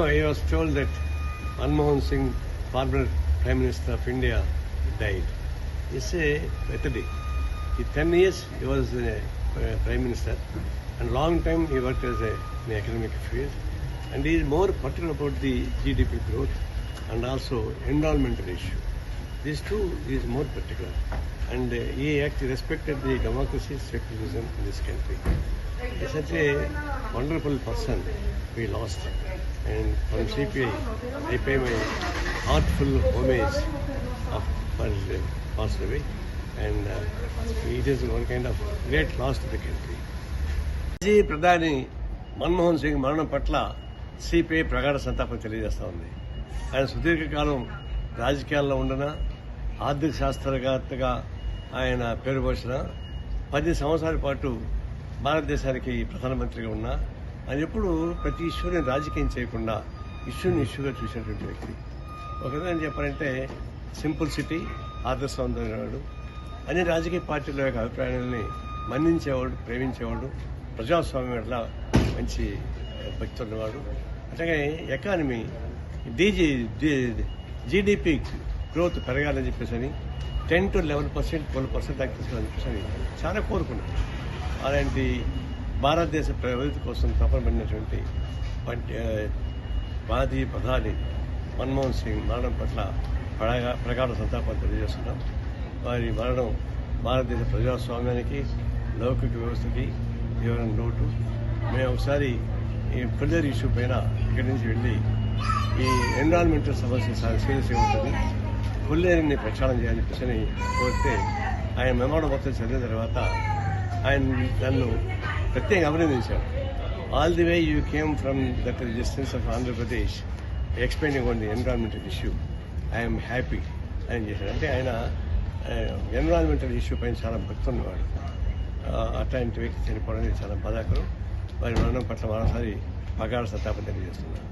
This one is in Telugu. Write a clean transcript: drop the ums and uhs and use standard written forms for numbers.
I was told that Manmohan Singh, former Prime Minister of India, died. It's a tragedy. In 10 years he was Prime Minister, and long time he worked as in the academic field, and he is more particular about the GDP growth and also environmental issue. These two he is more particular, and he actually respected the democracy, secularism in this country. He is such a wonderful person we lost, and from CPI I pay my heartful homage for his passed away, and it is one kind of great loss to the country. మాజీ ప్రధాని మన్మోహన్ సింగ్ మరణం పట్ల సిపిఐ ప్రగాఢ సంతాపం తెలియజేస్తూ ఉంది. ఆయన సుదీర్ఘకాలం రాజకీయాల్లో ఉండన, ఆర్థిక శాస్త్రవేత్తగా ఆయన పేరు పోసిన, 10 సంవత్సరాల పాటు భారతదేశానికి ప్రధానమంత్రిగా ఉన్నా ఆయన ఎప్పుడు ప్రతి ఇష్యూని రాజకీయం చేయకుండా ఇష్యూగా చూసినటువంటి వ్యక్తి. ఒక విధంగా చెప్పాలంటే సింపుల్సిటీ, ఆదర్శవంతమైనవాడు, అన్ని రాజకీయ పార్టీల యొక్క అభిప్రాయాలని మన్నించేవాడు, ప్రేమించేవాడు, ప్రజాస్వామ్యం ఎట్లా మంచి భక్తి ఉన్నవాడు. అట్లాగే ఎకానమీ జీడిపి గ్రోత్ పెరగాలని చెప్పేసి 10 to 11%, 12% దాకా తీసుకోవాలని చెప్పేసి చాలా కోరుకున్నాడు. అలాంటి భారతదేశ ప్రగతి కోసం తపనబడినటువంటి మాజీ ప్రధాని మన్మోహన్ సింగ్ మరణం పట్ల ప్రగాఢ సంతాపం తెలియజేస్తున్నాం. వారి మరణం భారతదేశ ప్రజాస్వామ్యానికి, లౌకిక వ్యవస్థకి తీవ్రమైన లోటు. మేము ఒకసారి ఈ ఫిల్టర్ ఇష్యూ పైన ఇక్కడి నుంచి వెళ్ళి ఈ ఎన్విరాన్మెంటల్ సమస్య సీరియస్ ఉంటుంది, ఫుల్లేరిని ప్రక్షాళన చేయాలని చెప్పేసి కోరితే ఆయన మెమోరం మొత్తం చదివిన తర్వాత ఆయన నన్ను ప్రత్యేకంగా అభినందించాడు. All the way you came from that distance of Andhra Pradesh explaining on the environmental issue, I'm happy అని చేశాడు. అంటే ఆయన ఎన్విరాన్మెంటల్ ఇష్యూ పైన చాలా భక్తి ఉన్నవాడు. అట్లాంటి వ్యక్తి చనిపోవడం చాలా బాధాకరం. వారి మరణం పట్ల మరోసారి ప్రగాఢ సంతాపం తెలియజేస్తున్నారు.